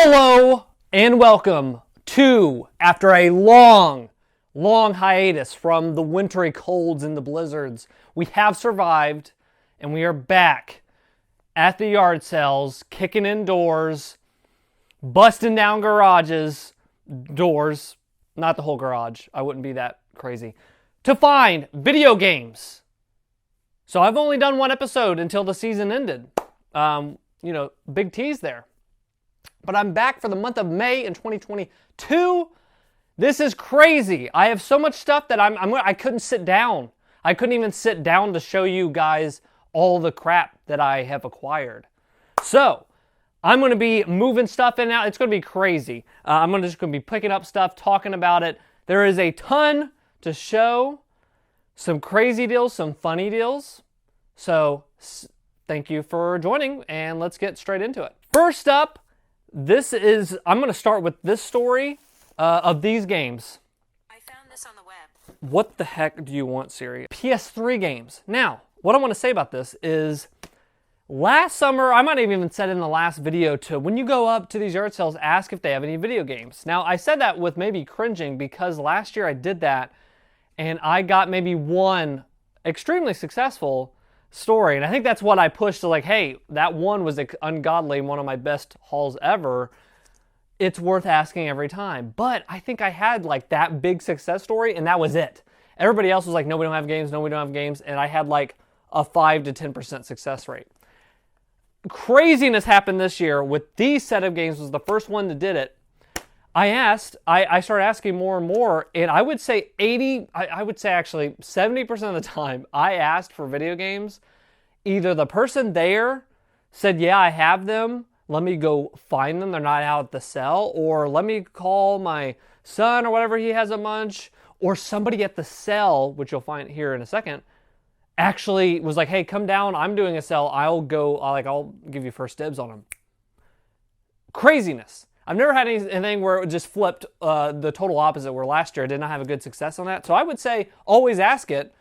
Hello and welcome to, after a long hiatus from the wintry colds and the blizzards, we have survived and we are back at the yard sales, kicking in doors, busting down garages, doors, not the whole garage, I wouldn't be that crazy, to find video games. So I've only done one episode until the season ended. Big tease there. But I'm back for the month of May in 2022. This is crazy. I have so much stuff that I couldn't sit down. I couldn't even sit down to show you guys all the crap that I have acquired. So, I'm going to be moving stuff in and out. It's going to be crazy. I'm just going to be picking up stuff, talking about it. There is a ton to show. Some crazy deals, some funny deals. So, thank you for joining, and let's get straight into it. First up, I'm going to start with this story of these games. I found this on the web. What the heck do you want, Siri? PS3 games. Now, what I want to say about this is, last summer, I might have even said in the last video to, when you go up to these yard sales, ask if they have any video games. Now, I said that with maybe cringing because last year I did that and I got maybe one extremely successful story, and I think that's what I pushed to, like, hey, that one was ungodly, one of my best hauls ever. It's worth asking every time. But I think I had like that big success story, and that was it. Everybody else was like, no, we don't have games, no, we don't have games, and I had like a 5 to 10% success rate. Craziness happened this year with these set of games. Was the first one that did it. I started asking more and more, and I would say actually 70% of the time I asked for video games, either the person there said, yeah, I have them, let me go find them, they're not out at the sale, or let me call my son or whatever, he has a bunch, or somebody at the sale, which you'll find here in a second, actually was like, hey, come down, I'm doing a sale, I'll give you first dibs on them. Craziness. I've never had anything where it just flipped the total opposite, where last year I did not have a good success on that. So I would say always ask it.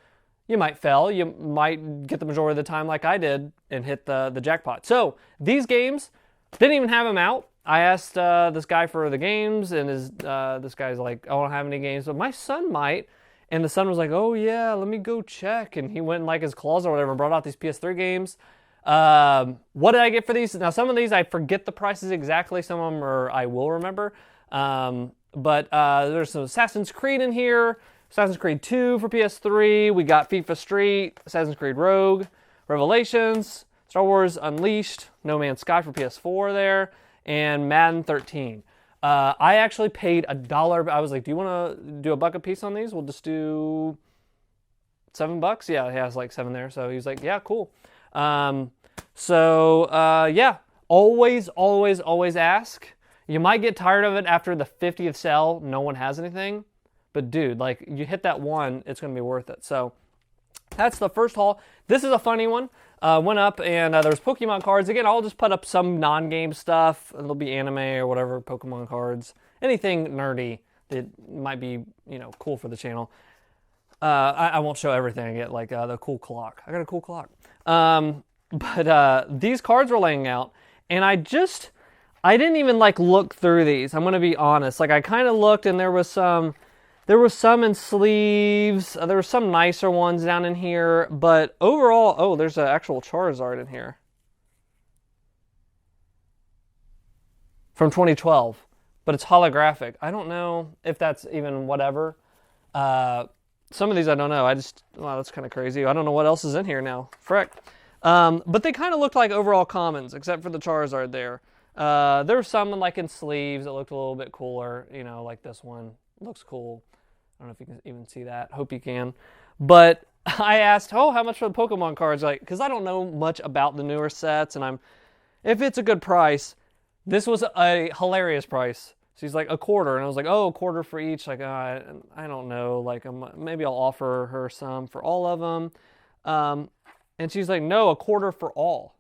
You might fail. You might get the majority of the time like I did and hit the jackpot. So these games, didn't even have them out. I asked this guy for the games, and this guy's like, I don't have any games, but my son might. And the son was like, oh yeah, let me go check. And he went in like his closet or whatever and brought out these PS3 games. What did I get for these? Now, some of these I forget the prices exactly. Some of them I will remember. But there's some Assassin's Creed in here. Assassin's Creed 2 for PS3. We got FIFA Street, Assassin's Creed Rogue, Revelations, Star Wars Unleashed, No Man's Sky for PS4 there, and Madden 13. I actually paid $1. I was like, do you want to do $1 a piece on these? We'll just do $7. Yeah, he has like 7 there. So he was like, yeah, cool. Always ask. You might get tired of it after the 50th sale, no one has anything, but dude, like, you hit that one, it's going to be worth it. So that's the first haul. This is a funny one. Went up and there's Pokemon cards. Again, I'll just put up some non-game stuff. It'll be anime or whatever, Pokemon cards, anything nerdy that might be, cool for the channel. I won't show everything. I get like the cool clock. I got a cool clock. But these cards were laying out, and I didn't even like look through these. I'm gonna be honest. Like, I kind of looked, and there was some in sleeves. There were some nicer ones down in here, but overall, oh, there's an actual Charizard in here from 2012, but it's holographic. I don't know if that's even whatever. Some of these I don't know. Wow, that's kind of crazy. I don't know what else is in here now. Frick. But they kind of looked like overall commons, except for the Charizard there. There were some like in sleeves that looked a little bit cooler. Like this one looks cool. I don't know if you can even see that. Hope you can. But I asked, how much for the Pokemon cards? Like, because I don't know much about the newer sets, and if it's a good price, this was a hilarious price. She's like, $0.25, and I was like, oh, $0.25 for each. Like, I don't know. Like, maybe I'll offer her some for all of them. And she's like, no, $0.25 for all.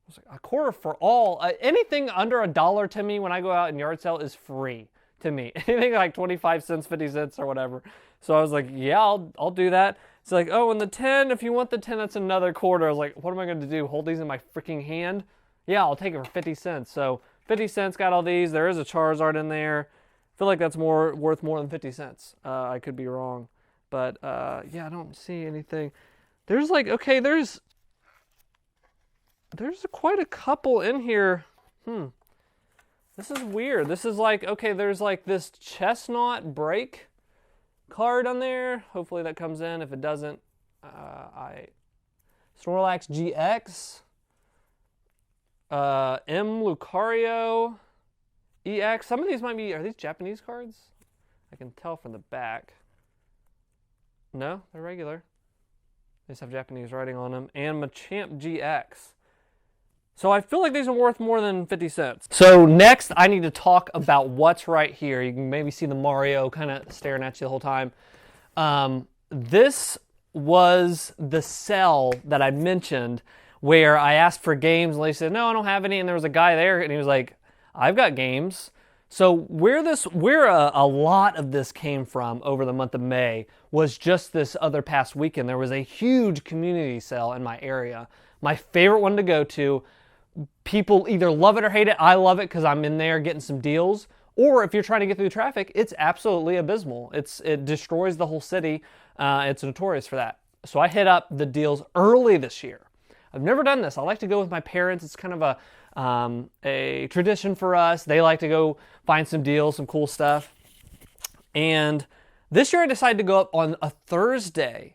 I was like, $0.25 for all? Anything under $1 to me when I go out and yard sale is free to me. Anything like 25 cents, 50 cents, or whatever. So I was like, yeah, I'll do that. It's like, oh, and the 10, if you want the 10, that's another $0.25. I was like, what am I going to do? Hold these in my freaking hand? Yeah, I'll take it for 50 cents. So 50 cents, got all these. There is a Charizard in there. I feel like that's worth more than 50 cents. I could be wrong. But, yeah, I don't see anything. There's like, okay, there's quite a couple in here. This is weird. This is like, okay, there's like this Chestnut Break card on there. Hopefully that comes in. If it doesn't, Snorlax GX, M. Lucario, EX. Some of these might be, are these Japanese cards? I can tell from the back. No, they're regular. They just have Japanese writing on them. And Machamp GX. So I feel like these are worth more than 50 cents. So next, I need to talk about what's right here. You can maybe see the Mario kind of staring at you the whole time. This was the sale that I mentioned where I asked for games and they said, no, I don't have any. And there was a guy there and he was like, I've got games. So where a lot of this came from over the month of May was just this other past weekend. There was a huge community sale in my area. My favorite one to go to. People either love it or hate it. I love it because I'm in there getting some deals. Or if you're trying to get through traffic, it's absolutely abysmal. It destroys the whole city. It's notorious for that. So I hit up the deals early this year. I've never done this. I like to go with my parents. It's kind of a tradition for us. They like to go find some deals, some cool stuff. And this year I decided to go up on a Thursday.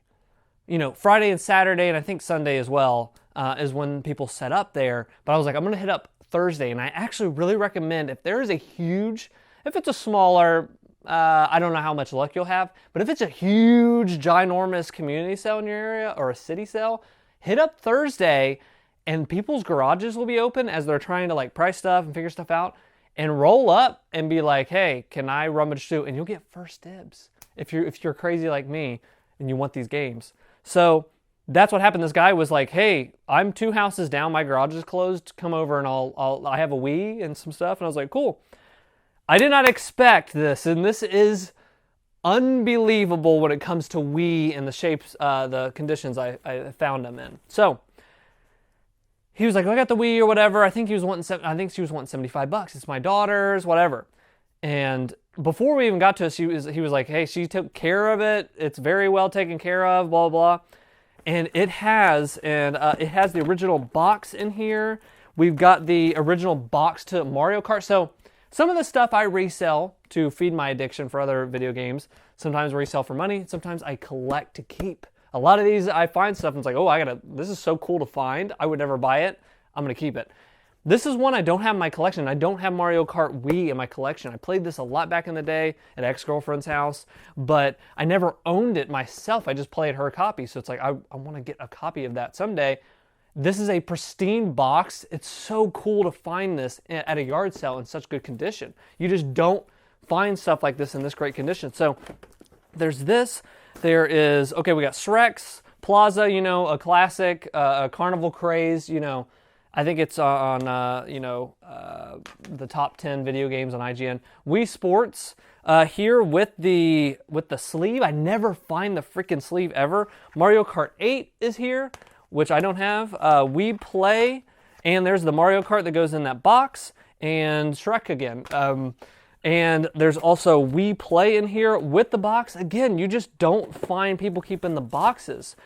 You know, Friday and Saturday, and I think Sunday as well, is when people set up there. But I was like, I'm going to hit up Thursday. And I actually really recommend if there is a huge, if it's a smaller, I don't know how much luck you'll have, but if it's a huge, ginormous community sale in your area or a city sale, hit up Thursday and people's garages will be open as they're trying to like price stuff and figure stuff out, and roll up and be like, hey, can I rummage through? And you'll get first dibs if you're crazy like me and you want these games. So that's what happened. This guy was like, hey, I'm 2 houses down. My garage is closed. Come over and I have a Wii and some stuff. And I was like, cool. I did not expect this. And this is unbelievable when it comes to Wii and the shapes, the conditions I found them in. So he was like, I got the Wii or whatever. I think she was wanting $75. It's my daughter's, whatever. And before we even got to it, he was like, hey, she took care of it. It's very well taken care of, blah, blah, blah. And it has the original box in here. We've got the original box to Mario Kart. So some of the stuff I resell to feed my addiction for other video games. Sometimes resell for money. Sometimes I collect to keep. A lot of these, I find stuff and it's like, oh, this is so cool to find. I would never buy it. I'm going to keep it. This is one I don't have in my collection. I don't have Mario Kart Wii in my collection. I played this a lot back in the day at ex-girlfriend's house, but I never owned it myself. I just played her copy. So it's like, I want to get a copy of that someday. This is a pristine box. It's so cool to find this at a yard sale in such good condition. You just don't find stuff like this in this great condition. So there's this. There is, okay, we got Shrek's, Plaza, you know, a classic, a Carnival Craze, you know. I think it's on, the top 10 video games on IGN. Wii Sports here with the sleeve. I never find the freaking sleeve ever. Mario Kart 8 is here, which I don't have. Wii Play, and there's the Mario Kart that goes in that box, and Shrek again. And there's also Wii Play in here with the box. Again, you just don't find people keeping the boxes.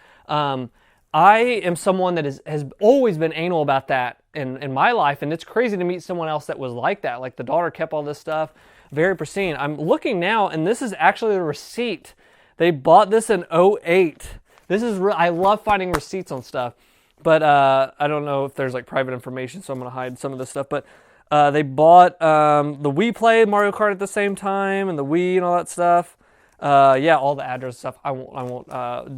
I am someone that has always been anal about that in my life, and it's crazy to meet someone else that was like that. Like the daughter kept all this stuff, very pristine. I'm looking now, and this is actually the receipt. They bought this in 2008. This is I love finding receipts on stuff, but I don't know if there's like private information, so I'm gonna hide some of this stuff. But they bought the Wii Play, Mario Kart at the same time, and the Wii and all that stuff. Yeah, all the address stuff. I won't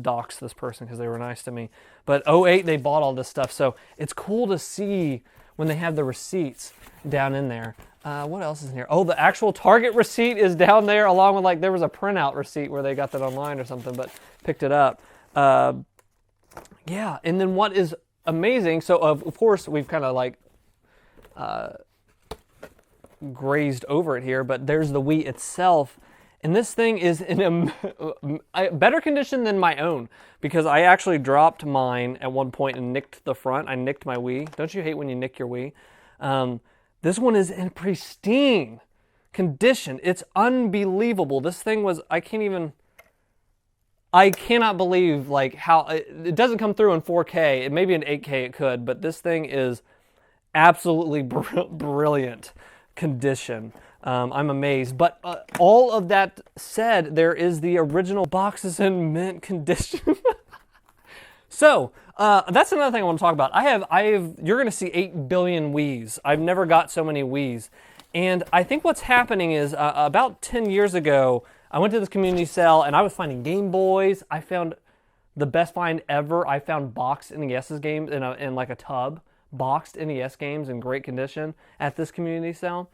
dox this person because they were nice to me. But 2008, they bought all this stuff. So it's cool to see when they have the receipts down in there. What else is in here? Oh, the actual Target receipt is down there, along with like there was a printout receipt where they got that online or something, but picked it up. Yeah, and then what is amazing? So of course we've kind of like grazed over it here, but there's the Wii itself. And this thing is in a better condition than my own, because I actually dropped mine at one point and nicked the front. I nicked my Wii. Don't you hate when you nick your Wii? This one is in pristine condition. It's unbelievable. This thing was, I cannot believe like how, it doesn't come through in 4K. It may be in 8K it could, but this thing is absolutely brilliant condition. I'm amazed. But all of that said, there is the original boxes in mint condition. So that's another thing I want to talk about. You're going to see 8 billion Wiis. I've never got so many Wiis. And I think what's happening is about 10 years ago, I went to this community sale and I was finding Game Boys. I found the best find ever. I found boxed NES games in like a tub. Boxed NES games in great condition at this community sale.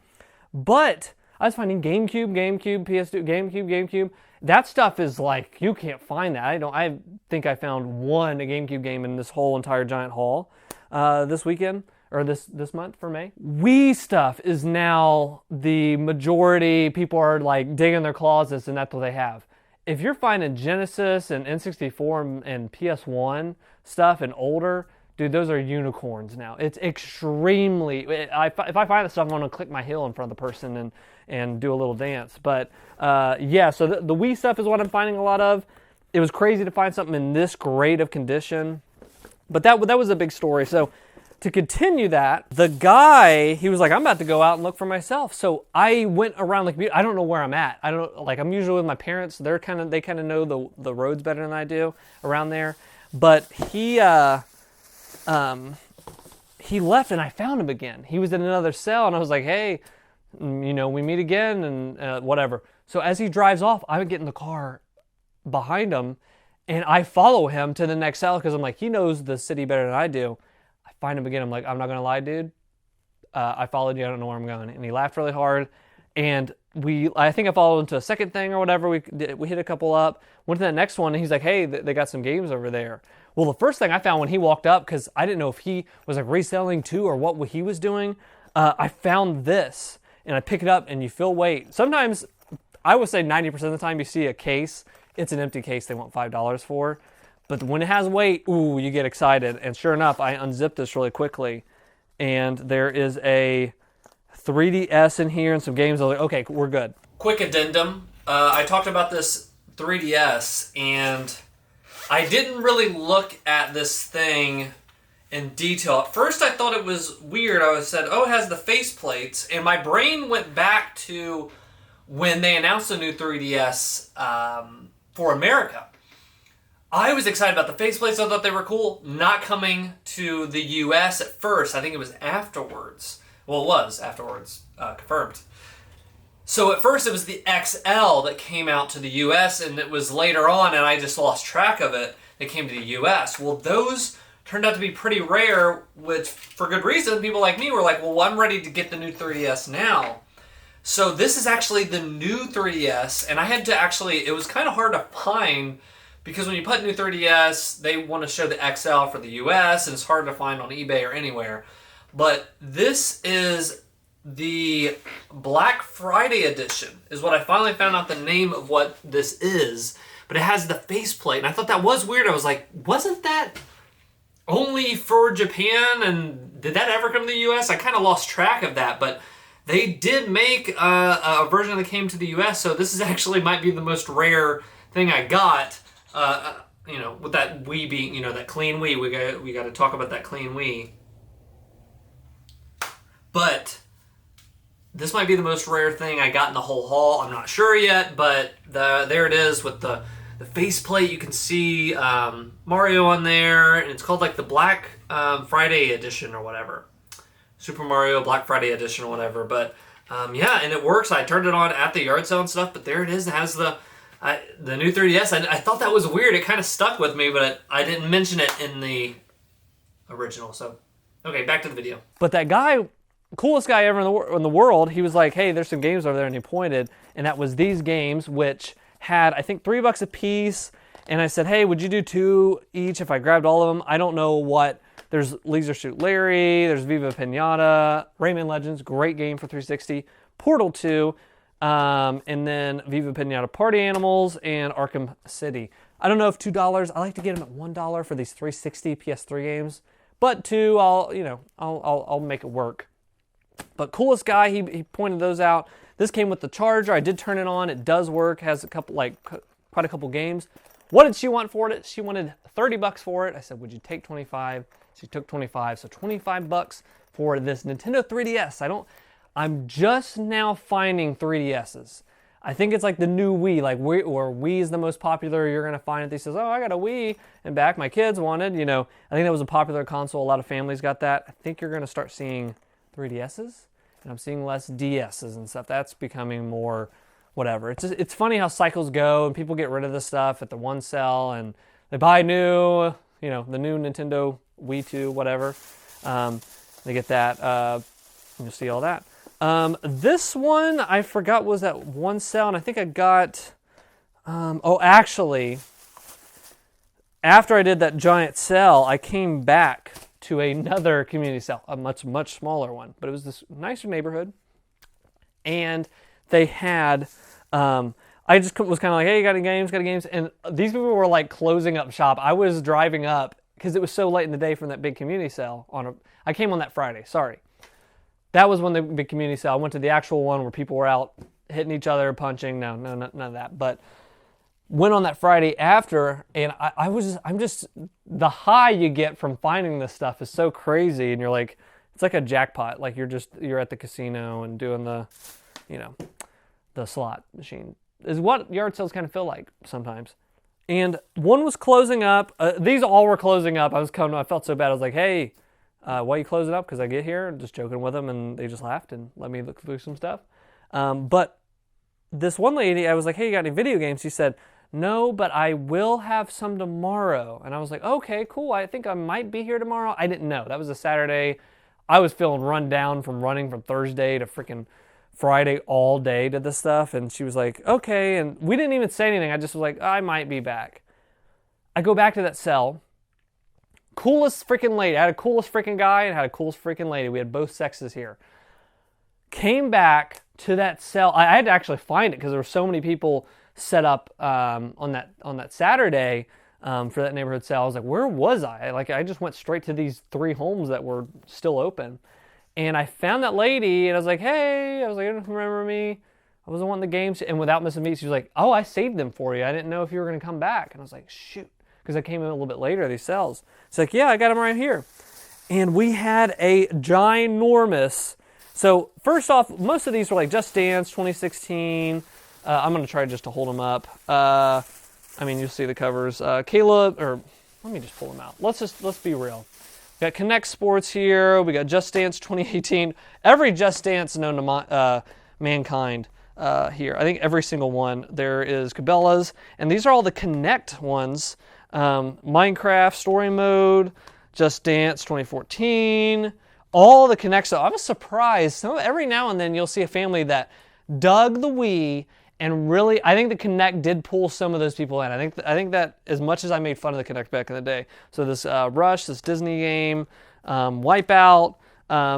But I was finding GameCube, PS2, GameCube. That stuff is like, you can't find that. I think I found one GameCube game in this whole entire giant haul this weekend, or this month for May. Wii stuff is now the majority. People are like digging their closets and that's what they have. If you're finding Genesis and N64 and PS1 stuff and older, dude, those are unicorns now. It's extremely, if I find that stuff, I'm going to click my heel in front of the person and do a little dance. But yeah, so the Wii stuff is what I'm finding a lot of. It was crazy to find something in this great of condition. But that was a big story. So to continue that, the guy, he was like, I'm about to go out and look for myself. So I went around, like, I don't know where I'm at. I'm usually with my parents. They kind of know the roads better than I do around there. But he left and I found him again. He was in another cell and I was like, hey, we meet again and whatever. So as he drives off, I would get in the car behind him and I follow him to the next cell because I'm like, he knows the city better than I do. I find him again. I'm like, I'm not going to lie, dude. I followed you. I don't know where I'm going. And he laughed really hard. And I think I followed him to a second thing or whatever. We hit a couple up, went to that next one and he's like, hey, they got some games over there. Well, the first thing I found when he walked up, because I didn't know if he was like reselling too or what he was doing, I found this and I pick it up and you feel weight. Sometimes, I would say 90% of the time you see a case, it's an empty case they want $5 for. But when it has weight, ooh, you get excited. And sure enough, I unzipped this really quickly and there is a 3DS in here and some games. I was like, okay, we're good. Quick addendum. I talked about this 3DS and I didn't really look at this thing in detail. At first I thought it was weird. I said, oh, it has the faceplates. And my brain went back to when they announced the new 3DS for America. I was excited about the faceplates. I thought they were cool. Not coming to the US at first. I think it was afterwards. Well, it was afterwards, confirmed. So at first it was the XL that came out to the US and it was later on, and I just lost track of it, that came to the US. Well, those turned out to be pretty rare, which for good reason. People like me were like, well, I'm ready to get the new 3DS now. So this is actually the new 3DS, and I had to it was kind of hard to find because when you put new 3DS, they want to show the XL for the US and it's hard to find on eBay or anywhere. But this is the Black Friday edition is what I finally found out the name of what this is. But it has the faceplate, and I thought that was weird. I was like, wasn't that only for Japan? And did that ever come to the US? I kind of lost track of that, but they did make a version that came to the US, so this is actually might be the most rare thing I got. With that Wii being, that clean Wii. We got to talk about that clean Wii. But this might be the most rare thing I got in the whole haul. I'm not sure yet, but there it is with the faceplate. You can see Mario on there, and it's called like the Black Friday edition or whatever. Super Mario Black Friday edition or whatever. But yeah, and it works. I turned it on at the yard sale and stuff, but there it is. It has the new 3DS. I thought that was weird. It kind of stuck with me, but I didn't mention it in the original. So, okay, back to the video. But that guy, coolest guy ever in the world, he was like, hey, there's some games over there, and he pointed, and that was these games, which had, I think, $3 a piece, and I said, hey, would you do 2 each if I grabbed all of them? I don't know what, there's Leisure Suit Larry, there's Viva Pinata, Rayman Legends, great game for 360, Portal 2, and then Viva Pinata Party Animals, and Arkham City. I don't know if $2, I like to get them at $1 for these 360 PS3 games, but 2, I'll make it work. But coolest guy, he pointed those out. This came with the charger. I did turn it on. It does work. Has a couple, quite a couple games. What did she want for it? She wanted $30 for it. I said, would you take 25? She took 25. So $25 for this Nintendo 3DS. I'm just now finding 3DSs. I think it's like the new Wii, Wii is the most popular. You're gonna find it. He says, oh, I got a Wii and back. My kids wanted, I think that was a popular console. A lot of families got that. I think you're gonna start seeing 3DSs, and I'm seeing less DSs and stuff. That's becoming more whatever. It's funny how cycles go, and people get rid of this stuff at the one sell, and they buy new, the new Nintendo Wii 2, whatever. They get that. You'll see all that. This one, I forgot was that one sale, and I think I got, actually, after I did that giant sale, I came back to another community sale, a much, much smaller one, but it was this nicer neighborhood, and they had, I just was kind of like, hey, you got any games, and these people were like closing up shop. I was driving up, because it was so late in the day from that big community sale, I came on that Friday, sorry. That was when the big community sale. I went to the actual one where people were out hitting each other, punching. No, none of that. But went on that Friday after, and I'm just, the high you get from finding this stuff is so crazy. And you're like, it's like a jackpot. Like you're at the casino and doing the slot machine. Is what yard sales kind of feel like sometimes. And one was closing up. These all were closing up. I felt so bad. I was like, hey, why you close it up? Because I get here, just joking with them, and they just laughed and let me look through some stuff. But this one lady, I was like, hey, you got any video games? She said, no, but I will have some tomorrow. And I was like, okay, cool. I think I might be here tomorrow. I didn't know. That was a Saturday. I was feeling run down from running from Thursday to freaking Friday all day to this stuff. And she was like, okay. And we didn't even say anything. I just was like, I might be back. I go back to that cell. Coolest freaking lady. I had a coolest freaking guy and had a coolest freaking lady. We had both sexes here. Came back to that cell. I had to actually find it because there were so many people set up on that Saturday for that neighborhood sale. I was like, where was I? I just went straight to these 3 homes that were still open. And I found that lady and I was like, hey, you don't remember me? I wasn't wanting the games. And without missing a beat, she was like, oh, I saved them for you. I didn't know if you were going to come back. And I was like, shoot. Because I came in a little bit later, these sales. It's like, yeah, I got them right here. And we had a ginormous, so first off, most of these were like Just Dance 2016. I'm going to try just to hold them up. You'll see the covers. Caleb, or let me just pull them out. Let's be real. We got Connect Sports here. We got Just Dance 2018. Every Just Dance known to mankind here. I think every single one. There is Cabela's, and these are all the Connect ones. Minecraft Story Mode, Just Dance 2014, all the Connect. So I was surprised. Every now and then you'll see a family that dug the Wii and really, I think the Connect did pull some of those people in. I think that as much as I made fun of the Connect back in the day. So this Rush, this Disney game, Wipeout,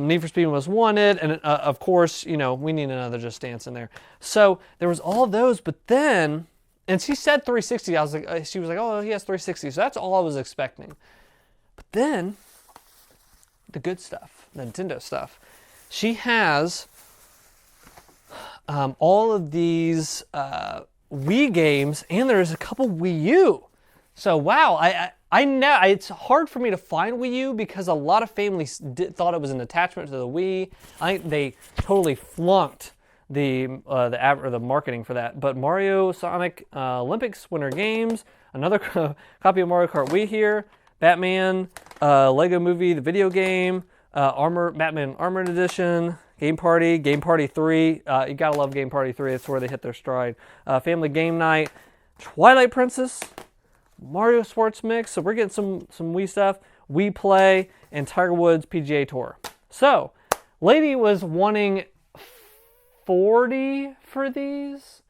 Need for Speed Most Wanted, and of course, we need another Just Dance in there. So there was all those, but then. And she said 360. She was like, oh, he has 360. So that's all I was expecting. But then, the good stuff, the Nintendo stuff. She has all of these Wii games, and there's a couple Wii U. So wow, I know it's hard for me to find Wii U because a lot of families thought it was an attachment to the Wii. I think they totally flunked the marketing for that. But Mario Sonic Olympics Winter Games, another copy of Mario Kart Wii here, Batman, Lego Movie, the video game, Batman Armored Edition, Game Party 3, you gotta love Game Party 3, that's where they hit their stride, Family Game Night, Twilight Princess, Mario Sports Mix, so we're getting some Wii stuff, Wii Play, and Tiger Woods PGA Tour. So, lady was wanting 40 for these.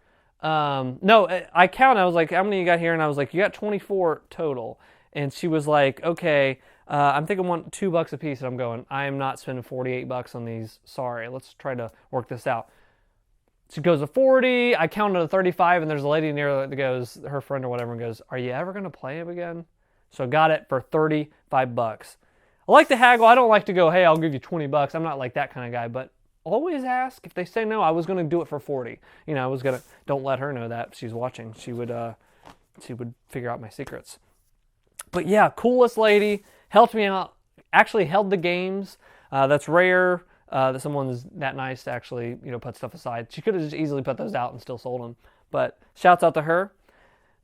No, I counted. I was like, how many you got here? And I was like, you got 24 total. And she was like, okay, I'm thinking $2 a piece. And I'm going, I am not spending $48 on these. Sorry, let's try to work this out. She goes to 40. I counted to 35, and there's a lady near that goes, her friend or whatever, and goes, are you ever going to play him again? So I got it for $35. I like to haggle. I don't like to go, hey, I'll give you $20. I'm not like that kind of guy, but always ask. If they say no, I was going to do it for 40. You know, I was going to, don't let her know that she's watching. She would figure out my secrets. But yeah, coolest lady, helped me out, actually held the games. That's rare that someone's that nice to actually, you know, put stuff aside. She could have just easily put those out and still sold them. But shouts out to her.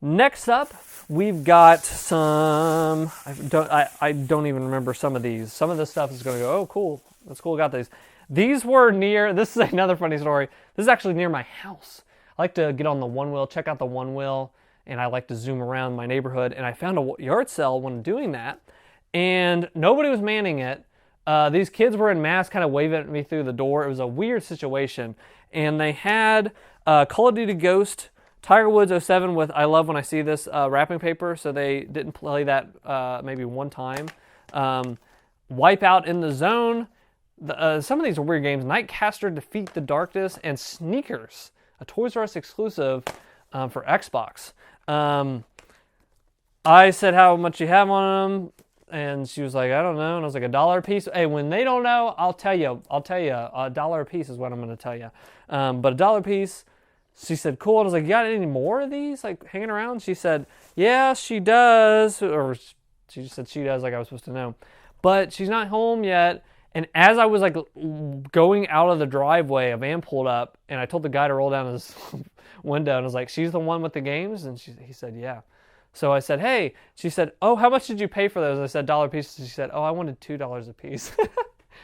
Next up, we've got some, I don't even remember some of these. Some of this stuff is going to go, oh, cool. That's cool, got these. These were near, this is another funny story. This is actually near my house. I like to get on the one wheel, check out the one wheel, and I like to zoom around my neighborhood. And I found a yard sale when doing that, and nobody was manning it. These kids were in masks kind of waving at me through the door. It was a weird situation. And they had Call of Duty Ghost, Tiger Woods 07 with I Love When I See This wrapping paper, so they didn't play that maybe one time. Wipeout in the Zone. Some of these are weird games. Nightcaster, Defeat the Darkness, and Sneakers, a Toys R Us exclusive for Xbox. I said how much you have on them, and she was like, I don't know. And I was like, $1 a piece. Hey, when they don't know, I'll tell you. $1 a piece is what I'm going to tell you. But $1 a piece. She said, cool. And I was like, you got any more of these like hanging around? She said, yeah, she does. Or she just said she does, like I was supposed to know. But she's not home yet. And as I was like going out of the driveway, a van pulled up, and I told the guy to roll down his window, and I was like, she's the one with the games? And he said, yeah. So I said, hey. She said, oh, how much did you pay for those? I said, $1 a piece. She said, oh, I wanted $2 a piece.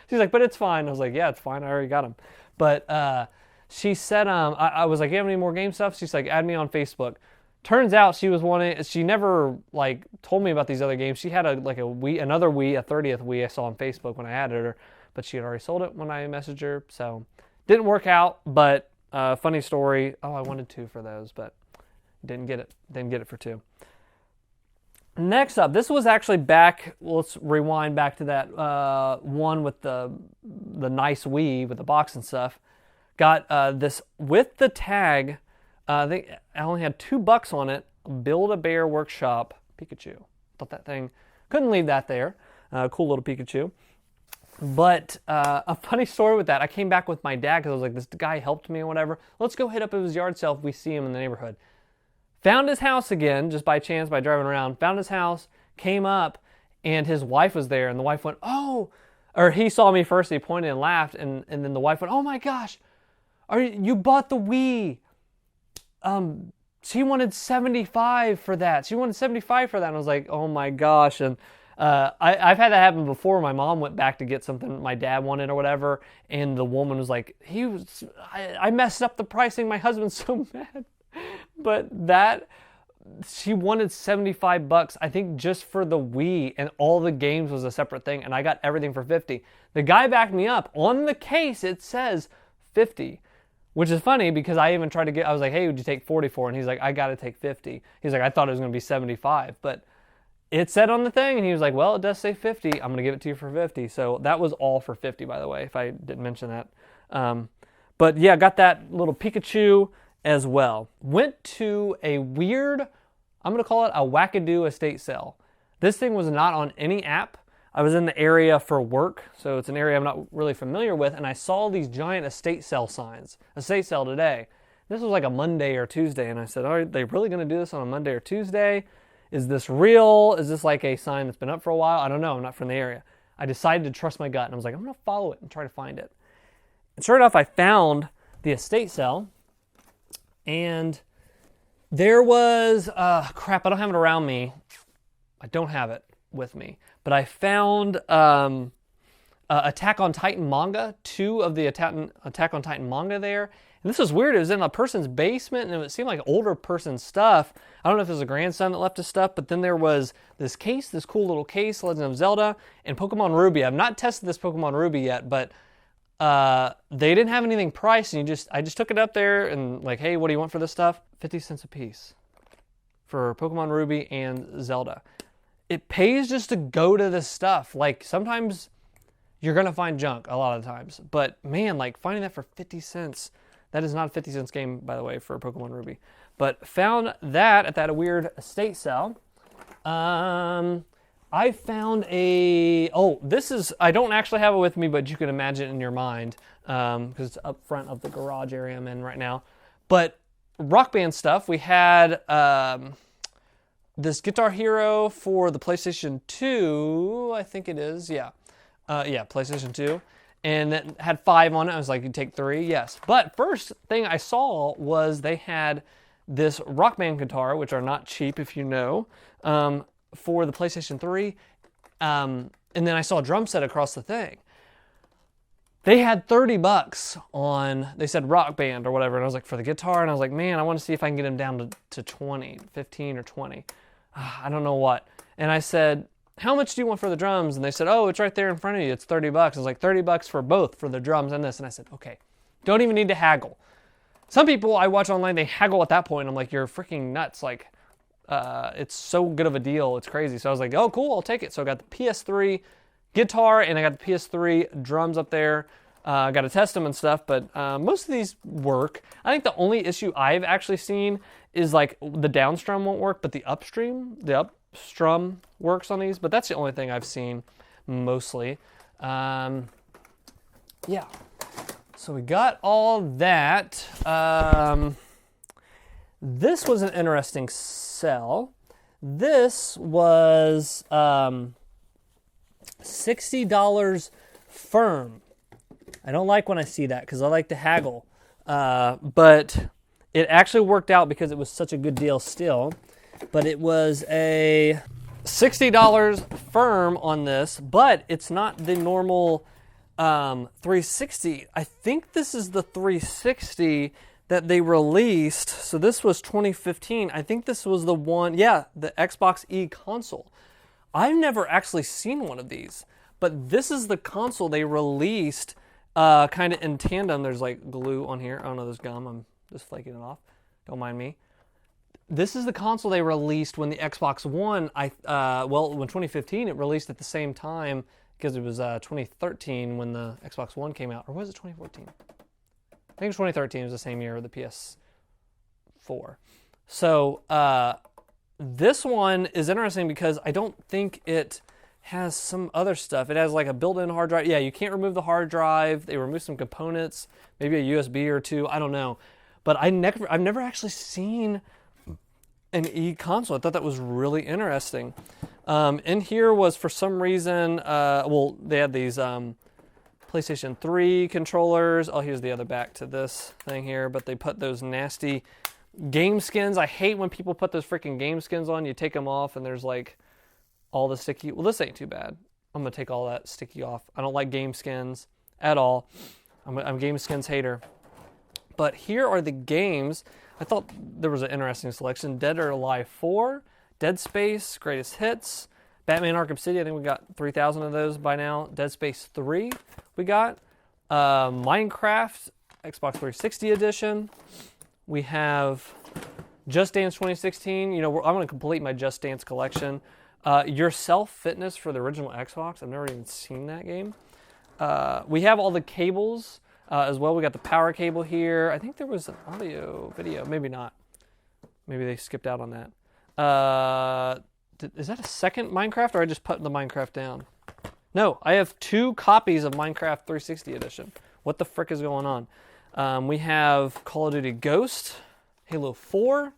She's like, but it's fine. I was like, yeah, it's fine. I already got them. But she said, I was like, you have any more game stuff? She's like, add me on Facebook. Turns out she was wanting, she never like told me about these other games. She had another Wii, a 30th Wii I saw on Facebook when I added her, but she had already sold it when I messaged her. So didn't work out, but funny story. Oh, I wanted 2 for those, but didn't get it. Didn't get it for 2. Next up, this was actually back, let's rewind back to that one with the nice Wii with the box and stuff. Got this with the tag. I think I only had $2 on it. Build-A-Bear Workshop Pikachu. Thought that thing, couldn't leave that there. Cool little Pikachu. But a funny story with that, I came back with my dad because I was like, this guy helped me or whatever. Let's go hit up his yard sale if we see him in the neighborhood. Found his house again, just by chance, by driving around. Found his house, came up, and his wife was there. And the wife went, oh, or he saw me first, he pointed and laughed. And then the wife went, oh my gosh, you bought the Wii. She wanted $75 for that. She wanted $75 for that. And I was like, oh my gosh. And I've had that happen before. My mom went back to get something my dad wanted or whatever. And the woman was like, I messed up the pricing. My husband's so mad. But she wanted $75, I think, just for the Wii, and all the games was a separate thing, and I got everything for $50. The guy backed me up. On the case, it says $50, which is funny because I even tried to I was like, hey, would you take 44? And he's like, I got to take 50. He's like, I thought it was going to be 75, but it said on the thing, and he was like, well, it does say 50. I'm going to give it to you for 50. So that was all for 50, by the way, if I didn't mention that. But yeah, got that little Pikachu as well. Went to a weird, I'm going to call it a wackadoo estate sale. This thing was not on any app. I was in the area for work, so it's an area I'm not really familiar with, and I saw these giant estate sale signs. Estate sale today. This was like a Monday or Tuesday, and I said, are they really going to do this on a Monday or Tuesday? Is this real? Is this like a sign that's been up for a while? I don't know. I'm not from the area. I decided to trust my gut, and I was like, I'm going to follow it and try to find it. And sure enough, I found the estate sale. And there was, crap, I don't have it around me. I don't have it with me. But I found Attack on Titan manga, 2 of the Attack on Titan manga there. And this was weird. It was in a person's basement, and it seemed like older person's stuff. I don't know if it was a grandson that left his stuff, but then there was this case, this cool little case, Legend of Zelda, and Pokemon Ruby. I've not tested this Pokemon Ruby yet, but they didn't have anything priced, and I just took it up there and like, hey, what do you want for this stuff? 50 cents a piece for Pokemon Ruby and Zelda. It pays just to go to this stuff. Like, sometimes you're gonna find junk a lot of the times, but man, like finding that for 50 cents, that is not a 50 cents game, by the way, for Pokemon Ruby. But found that at that weird estate sale. I found this is, I don't actually have it with me, but you can imagine it in your mind, because it's up front of the garage area I'm in right now. But Rock Band stuff, we had this Guitar Hero for the PlayStation 2, I think it is, yeah. PlayStation 2. And it had 5 on it. I was like, you take 3? Yes. But first thing I saw was they had this Rock Band guitar, which are not cheap if you know, for the PlayStation 3. And then I saw a drum set across the thing. They had $30 on, they said Rock Band or whatever. And I was like, for the guitar? And I was like, man, I want to see if I can get them down to 20, 15 or 20. I don't know what. And I said, how much do you want for the drums? And they said, oh, it's right there in front of you. It's $30. I was like, $30 for both, for the drums and this. And I said, okay, don't even need to haggle. Some people I watch online, they haggle at that point. I'm like, you're freaking nuts. Like, it's so good of a deal. It's crazy. So I was like, oh, cool, I'll take it. So I got the PS3 guitar and I got the PS3 drums up there. I got to test them and stuff, but most of these work. I think the only issue I've actually seen is like the downstrum won't work, but the upstrum works on these. But that's the only thing I've seen mostly. Yeah. So we got all that. This was an interesting sell. This was $60 firm. I don't like when I see that because I like to haggle. But it actually worked out because it was such a good deal still. But it was a $60 firm on this, but it's not the normal 360. I think this is the 360 that they released. So this was 2015. I think this was the one, yeah, the Xbox E console. I've never actually seen one of these, but this is the console they released kind of in tandem. There's like glue on here. Oh no, there's gum. I'm just flaking it off. Don't mind me. This is the console they released when the Xbox One, when 2015, it released at the same time because it was 2013 when the Xbox One came out. Or was it 2014? I think it was 2013. It was the same year of the PS4. So this one is interesting because I don't think it has some other stuff. It has like a built-in hard drive. Yeah, you can't remove the hard drive. They removed some components, maybe a USB or two. I don't know. But I've never actually seen an E console. I thought that was really interesting. In here was, for some reason, they had these PlayStation 3 controllers. Oh, here's the other back to this thing here. But they put those nasty game skins. I hate when people put those freaking game skins on. You take them off and there's like all the sticky. Well, this ain't too bad. I'm going to take all that sticky off. I don't like game skins at all. I'm a game skins hater. But here are the games. I thought there was an interesting selection. Dead or Alive 4, Dead Space, Greatest Hits, Batman Arkham City. I think we got 3,000 of those by now. Dead Space 3 we got. Minecraft, Xbox 360 edition. We have Just Dance 2016. You know, I'm going to complete my Just Dance collection. Yourself Fitness for the original Xbox. I've never even seen that game. We have all the cables. As well, we got the power cable here. I think there was an audio, video. Maybe not. Maybe they skipped out on that. Is that a second Minecraft, or I just put the Minecraft down? No, I have 2 copies of Minecraft 360 edition. What the frick is going on? We have Call of Duty Ghost, Halo 4.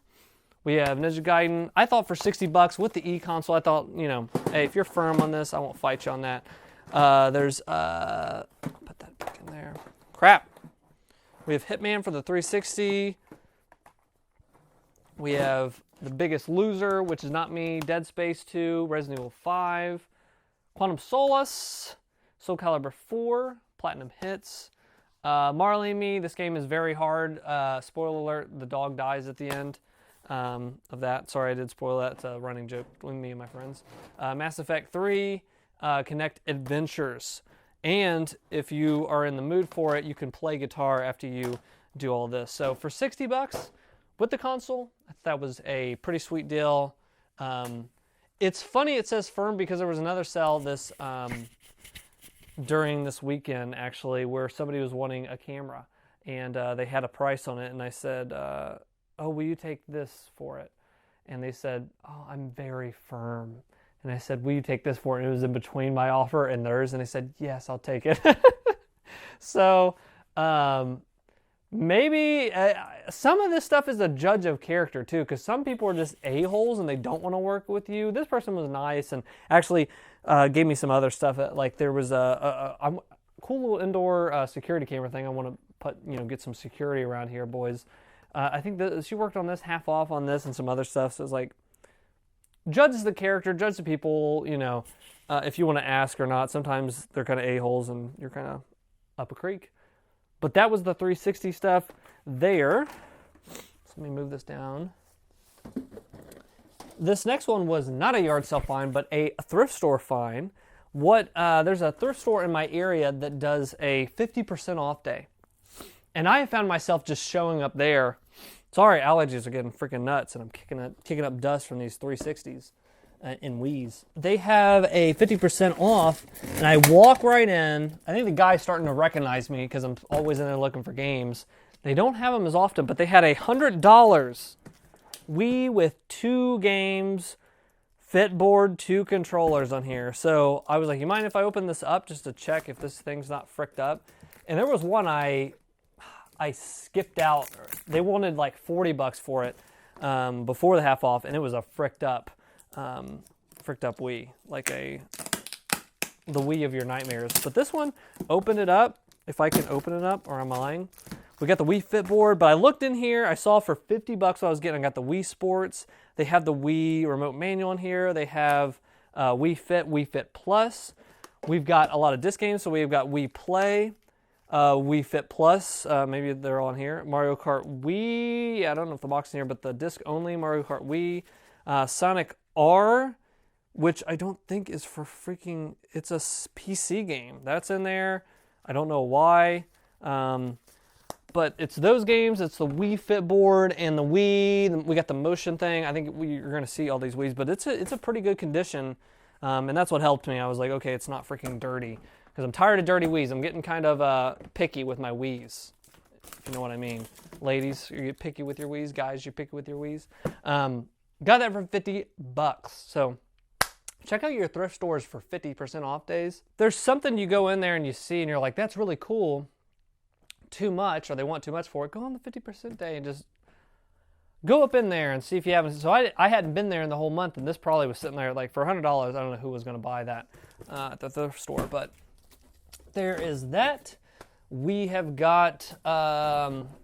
We have Ninja Gaiden. I thought for $60 with the E console, I thought, you know, hey, if you're firm on this, I won't fight you on that. There's, I'll put that back in there. Crap. We have Hitman for the 360. We have The Biggest Loser, which is not me. Dead Space 2, Resident Evil 5, Quantum Solace, Soul Calibur 4, Platinum Hits, Marley and Me. This game is very hard. Spoiler alert, the dog dies at the end of that. Sorry, I did spoil that. It's a running joke between me and my friends. Mass Effect 3, Connect Adventures. And if you are in the mood for it, you can play guitar after you do all this. So for $60 with the console, that was a pretty sweet deal. It's funny it says firm because there was another sale this during this weekend, actually, where somebody was wanting a camera. And they had a price on it. And I said, oh, will you take this for it? And they said, oh, I'm very firm. And I said, will you take this for it? And it was in between my offer and theirs. And they said, yes, I'll take it. So maybe some of this stuff is a judge of character too, because some people are just a-holes and they don't want to work with you. This person was nice and actually gave me some other stuff. Like there was a cool little indoor security camera thing. I want to put, get some security around here, boys. I think that she worked on this, half off on this, and some other stuff. So it's like, judge the character, judge the people, if you want to ask or not. Sometimes they're kind of a-holes and you're kind of up a creek. But that was the 360 stuff there. So let me move this down. This next one was not a yard sale find, but a thrift store find. There's a thrift store in my area that does a 50% off day. And I found myself just showing up there. Sorry, allergies are getting freaking nuts, and I'm kicking up dust from these 360s in Wiis. They have a 50% off, and I walk right in. I think the guy's starting to recognize me because I'm always in there looking for games. They don't have them as often, but they had $100 Wii with 2 games, fit board, 2 controllers on here. So I was like, you mind if I open this up just to check if this thing's not fricked up? And there was one I skipped out. They wanted like $40 for it before the half off, and it was a fricked up Wii, like the Wii of your nightmares. But this one, opened it up. If I can open it up, or am I lying? We got the Wii Fit board, but I looked in here. I saw for $50 what I was getting. I got the Wii Sports. They have the Wii remote manual in here. They have Wii Fit Plus. We've got a lot of disc games, so we've got Wii Play. Wii Fit Plus, maybe they're all in here. Mario Kart Wii, I don't know if the box is in here, but the disc only Mario Kart Wii. Sonic R, which I don't think is for freaking, it's a PC game. That's in there. I don't know why. But it's those games. It's the Wii Fit board and the Wii. We got the motion thing. I think you're going to see all these Wiis, but it's a pretty good condition. And that's what helped me. I was like, okay, it's not freaking dirty. Because I'm tired of dirty Wiis. I'm getting kind of picky with my Wiis, if you know what I mean. Ladies, you get picky with your Wiis. Guys, you're picky with your Wiis. Got that for $50. So check out your thrift stores for 50% off days. There's something you go in there and you see and you're like, that's really cool. Too much, or they want too much for it. Go on the 50% day and just go up in there and see if you haven't. So I hadn't been there in the whole month, and this probably was sitting there like for $100. I don't know who was going to buy that at the thrift store, but there is that. We have got,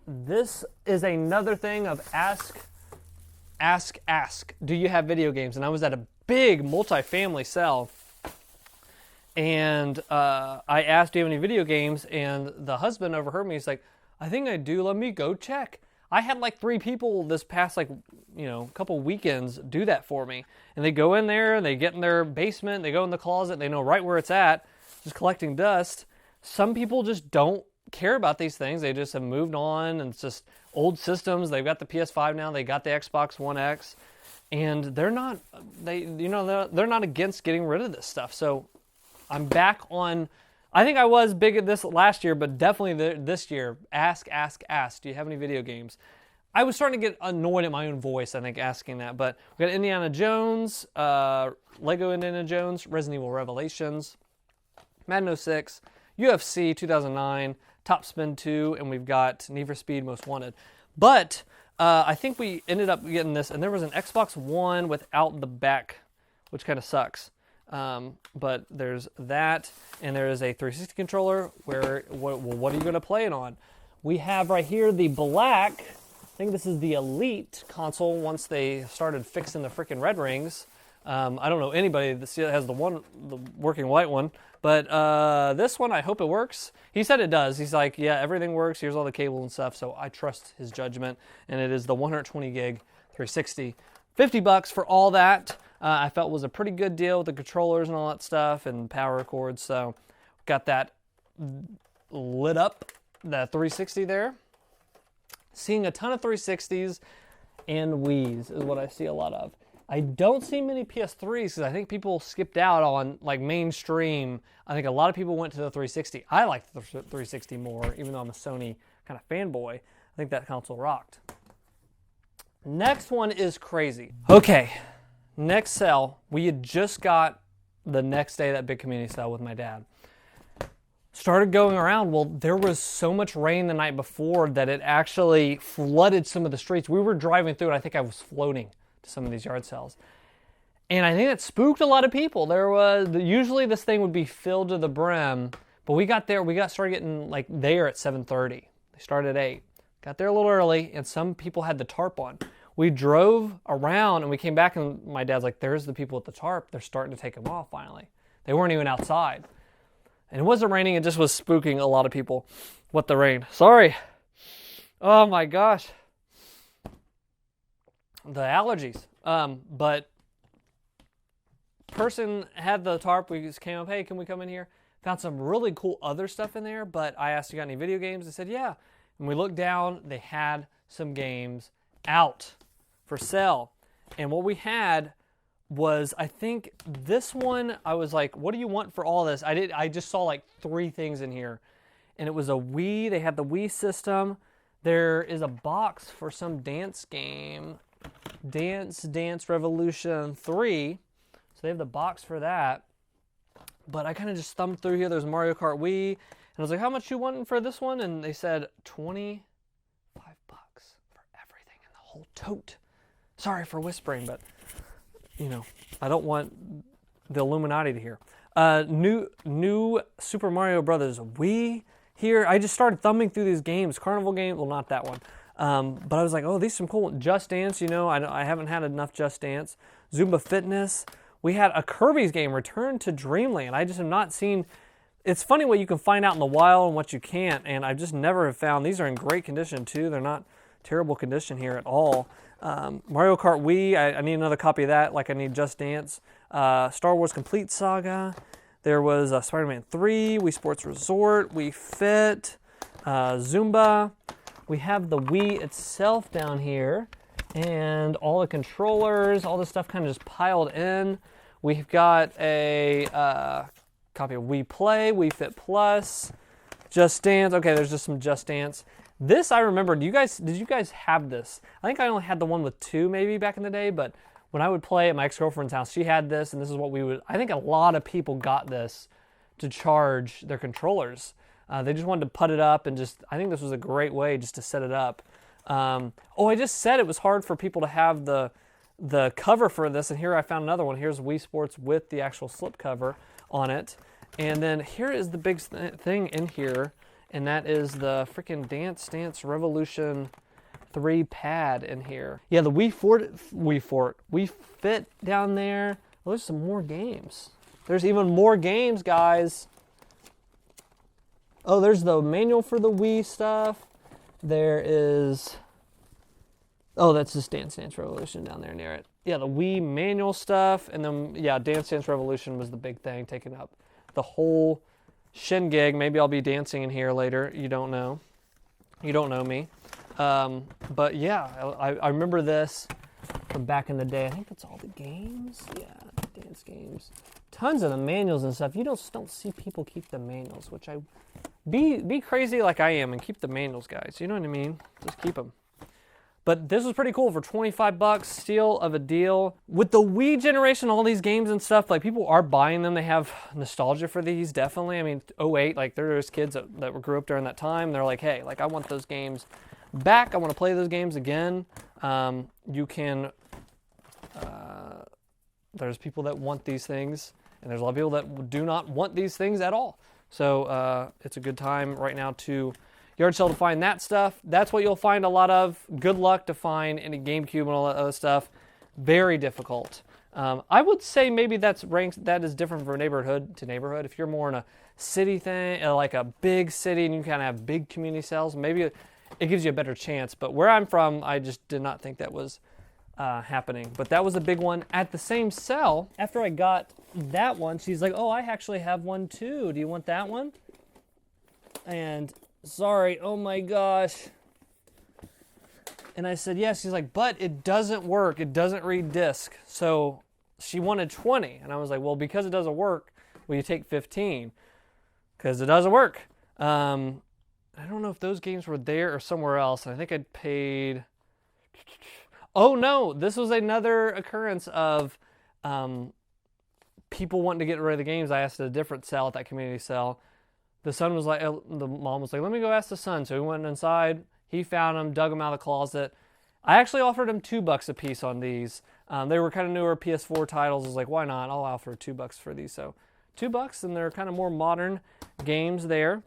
this is another thing of ask. Do you have video games? And I was at a big multi-family sale, and I asked, do you have any video games? And the husband overheard me. He's like, I think I do. Let me go check. I had like 3 people this past couple weekends do that for me. And they go in there and they get in their basement, they go in the closet, they know right where it's at, just collecting dust. Some people just don't care about these things. They just have moved on, and it's just old systems. They've got the PS5 now, they got the Xbox One X, and they're not against getting rid of this stuff. So I'm back on. I think I was big at this last year, but definitely this year, ask. Do you have any video games? I was starting to get annoyed at my own voice, I think, asking that. But we got Indiana Jones, Lego Indiana Jones, Resident Evil Revelations, Madden 06, UFC 2009, Top Spin 2, and we've got Need for Speed Most Wanted. But I think we ended up getting this, and there was an Xbox One without the back, which kind of sucks. But there's that, and there is a 360 controller. What are you going to play it on? We have right here the black, I think this is the Elite console once they started fixing the freaking red rings. I don't know anybody that has the working white one, but this one, I hope it works. He said it does. He's like, yeah, everything works. Here's all the cable and stuff, so I trust his judgment, and it is the 120 gig 360. $50 for all that. I felt was a pretty good deal with the controllers and all that stuff and power cords. So got that lit up, the 360 there. Seeing a ton of 360s and Wiis is what I see a lot of. I don't see many PS3s because I think people skipped out on like mainstream. I think a lot of people went to the 360. I like the 360 more, even though I'm a Sony kind of fanboy. I think that console rocked. Next one is crazy. Okay. Next sale, we had just got the next day that big community sale with my dad. Started going around. Well, there was so much rain the night before that it actually flooded some of the streets. We were driving through, and I think I was floating to some of these yard sales. And I think it spooked a lot of people. Usually this thing would be filled to the brim, but we got there, started getting like there at 7:30. They started at 8. Got there a little early, and some people had the tarp on. We drove around, and we came back, and my dad's like, there's the people with the tarp. They're starting to take them off finally. They weren't even outside. And it wasn't raining, it just was spooking a lot of people with the rain. Sorry. Oh my gosh. The allergies. But person had the tarp. We just came up, hey, can we come in here? Found some really cool other stuff in there, but I asked, you got any video games? They said, yeah. And we looked down, they had some games out for sale. And what we had was, I think this one, I was like, what do you want for all this? I just saw like 3 things in here. And it was a Wii. They had the Wii system. There is a box for some dance game. Dance Revolution 3. So they have the box for that. But I kind of just thumbed through here. There's Mario Kart Wii. And I was like, how much you wanting for this one? And they said $25 for everything in the whole tote. Sorry for whispering, but you know, I don't want the Illuminati to hear. New Super Mario Brothers Wii here. I just started thumbing through these games. Carnival game, well, not that one. But I was like, oh, these are some cool. Just Dance, you know, I haven't had enough Just Dance. Zumba Fitness. We had a Kirby's game, Return to Dreamland. I just have not seen. It's funny what you can find out in the wild and what you can't, and I just never have found. These are in great condition too. They're not terrible condition here at all. Mario Kart Wii, I need another copy of that, like I need Just Dance. Star Wars Complete Saga. There was Spider-Man 3, Wii Sports Resort, Wii Fit, Zumba. We have the Wii itself down here, and all the controllers, all this stuff kind of just piled in. We've got a copy of Wii Play, Wii Fit Plus, Just Dance. Okay, there's just some Just Dance. This I remember. Did you guys have this? I think I only had the one with 2 maybe back in the day, but when I would play at my ex-girlfriend's house, she had this, and this is what we would. I think a lot of people got this to charge their controllers. They just wanted to put it up and just. I think this was a great way just to set it up. I just said it was hard for people to have the cover for this, and here I found another one. Here's Wii Sports with the actual slip cover on it, and then here is the big thing in here. And that is the freaking Dance Revolution 3 pad in here. Yeah, the Wii Fit down there. Well, there's some more games. There's even more games, guys. Oh, there's the manual for the Wii stuff. There is... Oh, that's just Dance Revolution down there near it. Yeah, the Wii manual stuff. And then, yeah, Dance Revolution was the big thing, taking up the whole... shindig. Maybe I'll be dancing in here later. You don't know. You don't know me. But yeah, I remember this from back in the day. I think that's all the games. Yeah, dance games. Tons of the manuals and stuff. You don't see people keep the manuals, which I... Be crazy like I am and keep the manuals, guys. You know what I mean? Just keep them. But this was pretty cool for $25, steal of a deal. With the Wii generation, all these games and stuff, like people are buying them. They have nostalgia for these, definitely. I mean, 08, like there's kids that grew up during that time. They're like, hey, like I want those games back. I want to play those games again. You can, there's people that want these things, and there's a lot of people that do not want these things at all. So it's a good time right now to Yardsale to find that stuff. That's what you'll find a lot of. Good luck to find any GameCube and all that other stuff. Very difficult. I would say maybe that is different from neighborhood to neighborhood. If you're more in a city thing, like a big city, and you kind of have big community sales, maybe it gives you a better chance. But where I'm from, I just did not think that was happening. But that was a big one. At the same sale, after I got that one, she's like, oh, I actually have one too. Do you want that one? And... sorry, oh my gosh. And I said, yes. She's like, but it doesn't work. It doesn't read disc. So she wanted 20. And I was like, well, because it doesn't work, will you take 15? Because it doesn't work. I don't know if those games were there or somewhere else. I think I'd paid... Oh no, this was another occurrence of people wanting to get rid of the games. I asked at a different sale at that community sale. The son was like, the mom was like, let me go ask the son. So he went inside. He found them, dug them out of the closet. I actually offered him $2 a piece on these. They were kind of newer PS4 titles. I was like, why not? I'll offer $2 for these. So $2, and they're kind of more modern games there.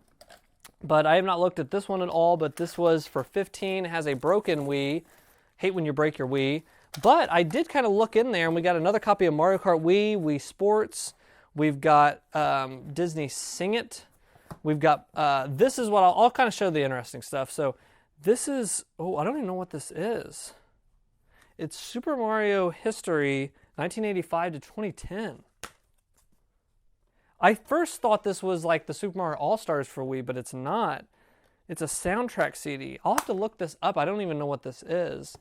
But I have not looked at this one at all, but this was for $15. It has a broken Wii. Hate when you break your Wii. But I did kind of look in there, and we got another copy of Mario Kart Wii, Wii Sports. We've got Disney Sing It. We've got, this is what I'll kind of show the interesting stuff. So this is, oh, I don't even know what this is. It's Super Mario History, 1985 to 2010. I first thought this was like the Super Mario All-Stars for Wii, but it's not. It's a soundtrack CD. I'll have to look this up. I don't even know what this is.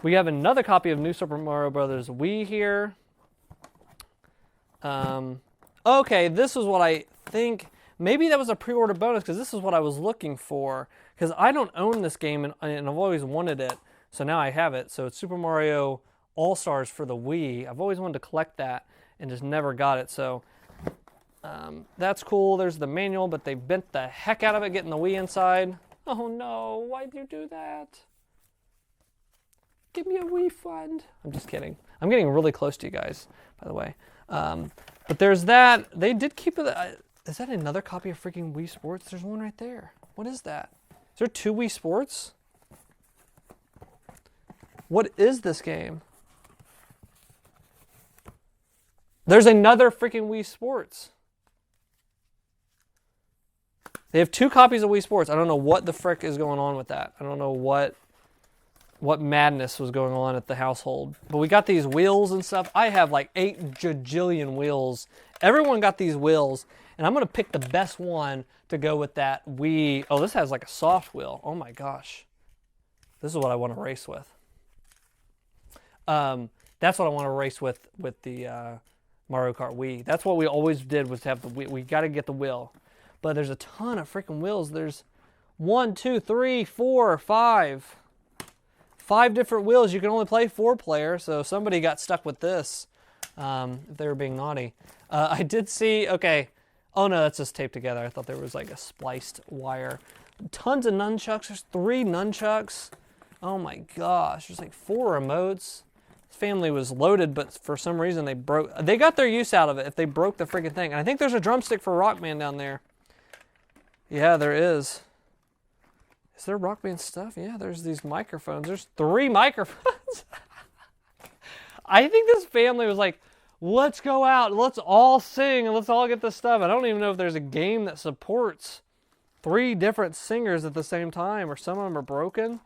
We have another copy of New Super Mario Bros. Wii here. Okay, this is what I think. Maybe that was a pre-order bonus because this is what I was looking for. Because I don't own this game and I've always wanted it. So now I have it. So it's Super Mario All-Stars for the Wii. I've always wanted to collect that and just never got it. So that's cool. There's the manual, but they bent the heck out of it getting the Wii inside. Oh no, why'd you do that? Give me a refund. I'm just kidding. I'm getting really close to you guys, by the way. But there's that. They did keep it. Is that another copy of freaking Wii Sports? There's one right there. What is that? Is there 2 Wii Sports? What is this game? There's another freaking Wii Sports. They have 2 copies of Wii Sports. I don't know what the frick is going on with that. I don't know what madness was going on at the household. But we got these wheels and stuff. I have like 8 gajillion wheels. Everyone got these wheels. And I'm going to pick the best one to go with that Wii. Oh, this has like a soft wheel. Oh my gosh. This is what I want to race with. That's what I want to race with the Mario Kart Wii. That's what we always did, was to have the Wii. We got to get the wheel. But there's a ton of freaking wheels. There's 1, 2, 3, 4, 5. 5 different wheels. You can only play 4-player, so somebody got stuck with this if they were being naughty. I did see, okay. Oh no, that's just taped together. I thought there was like a spliced wire. Tons of nunchucks. There's 3 nunchucks. Oh my gosh. There's like 4 remotes. This family was loaded, but for some reason they got their use out of it if they broke the freaking thing. And I think there's a drumstick for Rockman down there. Yeah, there is. Is there Rockman stuff? Yeah, there's these microphones. There's 3 microphones. I think this family was like, let's go out, let's all sing, and let's all get this stuff. I don't even know if there's a game that supports 3 different singers at the same time, or some of them are broken.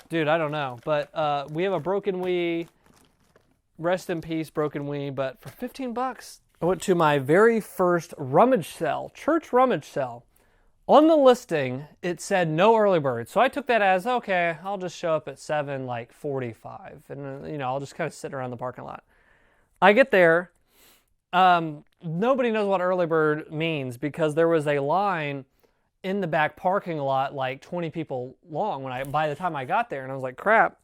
Dude, I don't know. But we have a broken Wii. Rest in peace, broken Wii. But for $15, I went to my very first rummage sale, church rummage sale. On the listing, it said no early bird. So I took that as, okay, I'll just show up at 7:45. And, I'll just kind of sit around the parking lot. I get there. Nobody knows what early bird means because there was a line in the back parking lot, like 20 people long by the time I got there. And I was like, crap,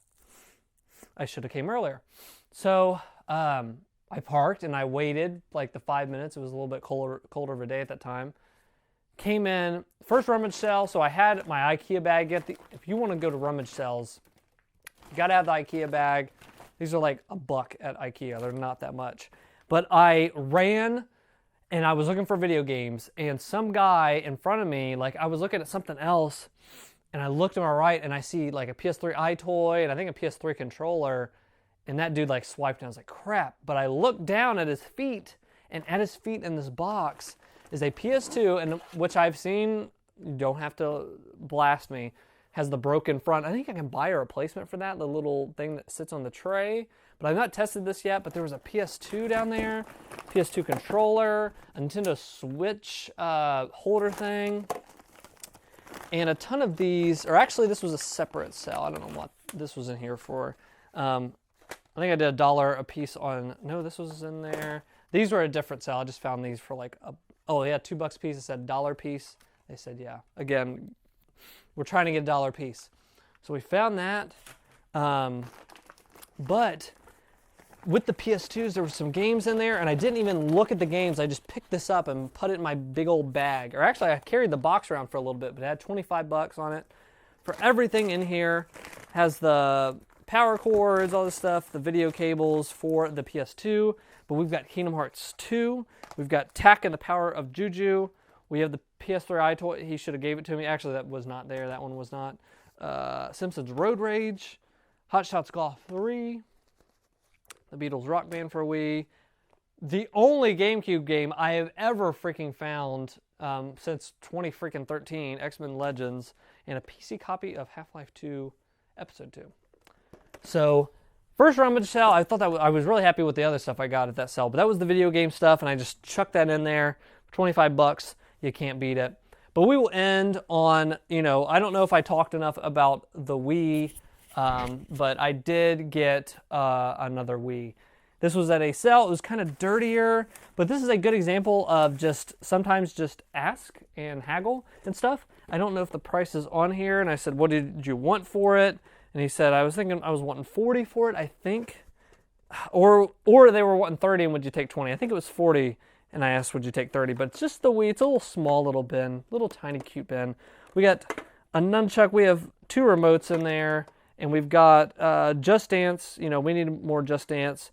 I should have came earlier. So I parked and I waited like the 5 minutes. It was a little bit colder of a day at that time. Came in, first rummage sale, so I had my IKEA bag. If you want to go to rummage sales, you got to have the IKEA bag. These are like $1 at IKEA. They're not that much. But I ran and I was looking for video games, and some guy in front of me, like I was looking at something else, and I looked to my right and I see like a PS3 iToy and I think a PS3 controller, and that dude like swiped and I was like, crap. But I looked down at his feet, and at his feet in this box is a PS2, and which I've seen, you don't have to blast me, has the broken front. I think I can buy a replacement for that, the little thing that sits on the tray. But I've not tested this yet, but there was a PS2 down there, PS2 controller, a Nintendo Switch holder thing, and a ton of these, or actually this was a separate sale. I don't know what this was in here for. I think I did $1 a piece on, no, this was in there. These were a different sale. I just found these for like, $2 a piece. It said $1 a piece. They said, yeah. Again, we're trying to get $1 a piece. So we found that. But with the PS2s, there were some games in there, and I didn't even look at the games. I just picked this up and put it in my big old bag. Or actually, I carried the box around for a little bit, but it had 25 bucks on it. For everything in here, has the power cords, all this stuff, the video cables for the PS2. But we've got Kingdom Hearts 2. We've got Tak and the Power of Juju. We have the PS3 toy. He should have gave it to me. Actually, that was not there. That one was not. Simpsons Road Rage. Hot Shots Golf 3. The Beatles Rock Band for Wii. The only GameCube game I have ever freaking found since 2013, X-Men Legends, and a PC copy of Half-Life 2 Episode 2. So, first rummage sale, I thought that I was really happy with the other stuff I got at that sale, but that was the video game stuff, and I just chucked that in there. 25 bucks, you can't beat it. But we will end on, I don't know if I talked enough about the Wii, but I did get another Wii. This was at a sale. It was kind of dirtier, but this is a good example of sometimes just ask and haggle and stuff. I don't know if the price is on here, and I said, what did you want for it? And he said, I was wanting 40 for it, I think. Or they were wanting 30, and would you take 20? I think it was 40, and I asked, would you take 30? But it's just the Wii. It's a little small little bin, little tiny cute bin. We got a nunchuck. We have 2 remotes in there, and we've got Just Dance. We need more Just Dance.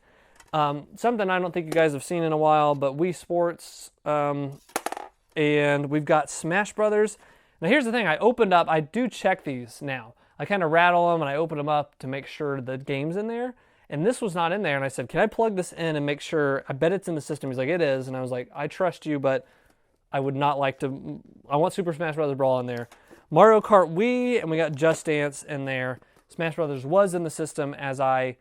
Something I don't think you guys have seen in a while, but Wii Sports. And we've got Smash Brothers. Now, here's the thing. I do check these now. I kind of rattle them and I open them up to make sure the game's in there. And this was not in there. And I said, can I plug this in and make sure? I bet it's in the system. He's like, it is. And I was like, I trust you, but I would not like to. I want Super Smash Bros. Brawl in there. Mario Kart Wii, and we got Just Dance in there. Smash Brothers was in the system as I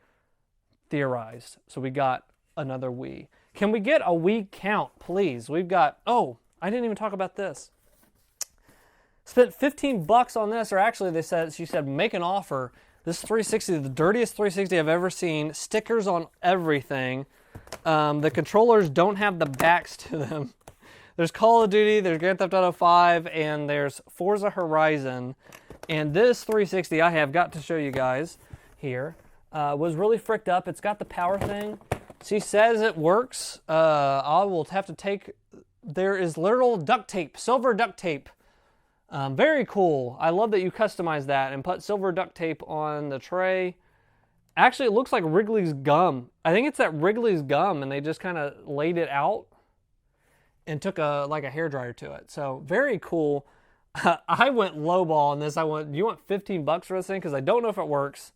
theorized. So we got another Wii. Can we get a Wii count, please? We've got, I didn't even talk about this. Spent 15 bucks on this, or actually she said make an offer. This 360, the dirtiest 360 I've ever seen. Stickers on everything. The controllers don't have the backs to them. There's Call of Duty, there's Grand Theft Auto 5, and there's Forza Horizon. And this 360 I have got to show you guys here was really fricked up. It's got the power thing. She says it works. I will have to take, there is literal duct tape, silver duct tape. Very cool. I love that you customize that and put silver duct tape on the tray. Actually, it looks like Wrigley's gum. I think it's that Wrigley's gum, and they just kind of laid it out and took a hairdryer to it. So very cool. I went lowball on this. You want 15 bucks for this thing? Because I don't know if it works.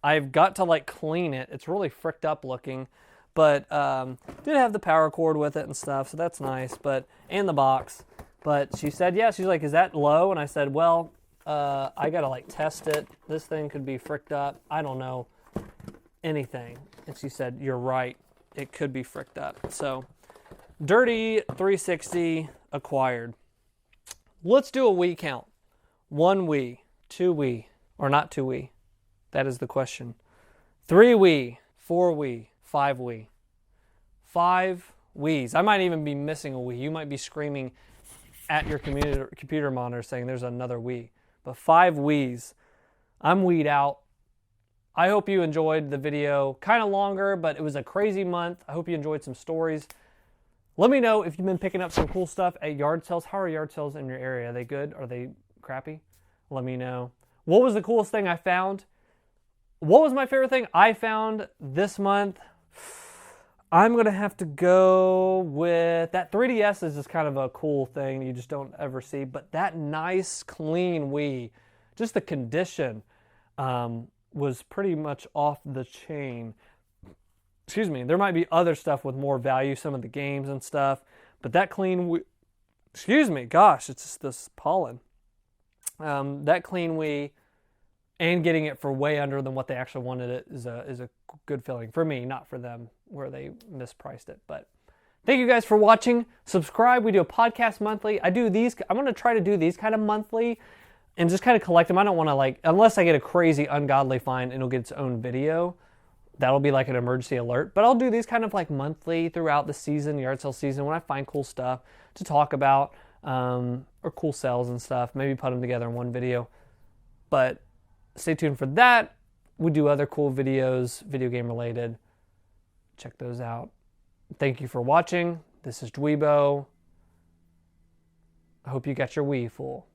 I've got to clean it. It's really fricked up looking. But did have the power cord with it and stuff, so that's nice. And the box. But she said, yeah, she's like, is that low? And I said, well, I got to test it. This thing could be fricked up. I don't know anything. And she said, you're right. It could be fricked up. So, dirty 360 acquired. Let's do a Wii count. 1 Wii, 2 Wii, or not 2 Wii. That is the question. 3 Wii, 4 Wii, 5 Wii. 5 Wiis. I might even be missing a Wii. You might be screaming at your computer monitor saying there's another Wii. But 5 Wiis. I'm Wii'd out. I hope you enjoyed the video. Kind of longer, but it was a crazy month. I hope you enjoyed some stories. Let me know if you've been picking up some cool stuff at yard sales. How are yard sales in your area? Are they good? Are they crappy? Let me know. What was the coolest thing I found? What was my favorite thing I found this month? I'm going to have to go with that 3DS is just kind of a cool thing you just don't ever see. But that nice, clean Wii, just the condition was pretty much off the chain. Excuse me. There might be other stuff with more value, some of the games and stuff. But that clean Wii, excuse me, gosh, it's just this pollen. That clean Wii and getting it for way under than what they actually wanted it is a good feeling for me, not for them, where they mispriced it. But thank you guys for watching. Subscribe. We do a podcast monthly. I do these. I'm going to try to do these kind of monthly and just kind of collect them. I don't want to unless I get a crazy ungodly find and it'll get its own video. That'll be like an emergency alert. But I'll do these kind of monthly throughout the season, yard sale season, when I find cool stuff to talk about or cool sales and stuff. Maybe put them together in one video. But stay tuned for that. We do other cool videos, video game related. Check those out. Thank you for watching. This is DweeBro. I hope you got your Wii full.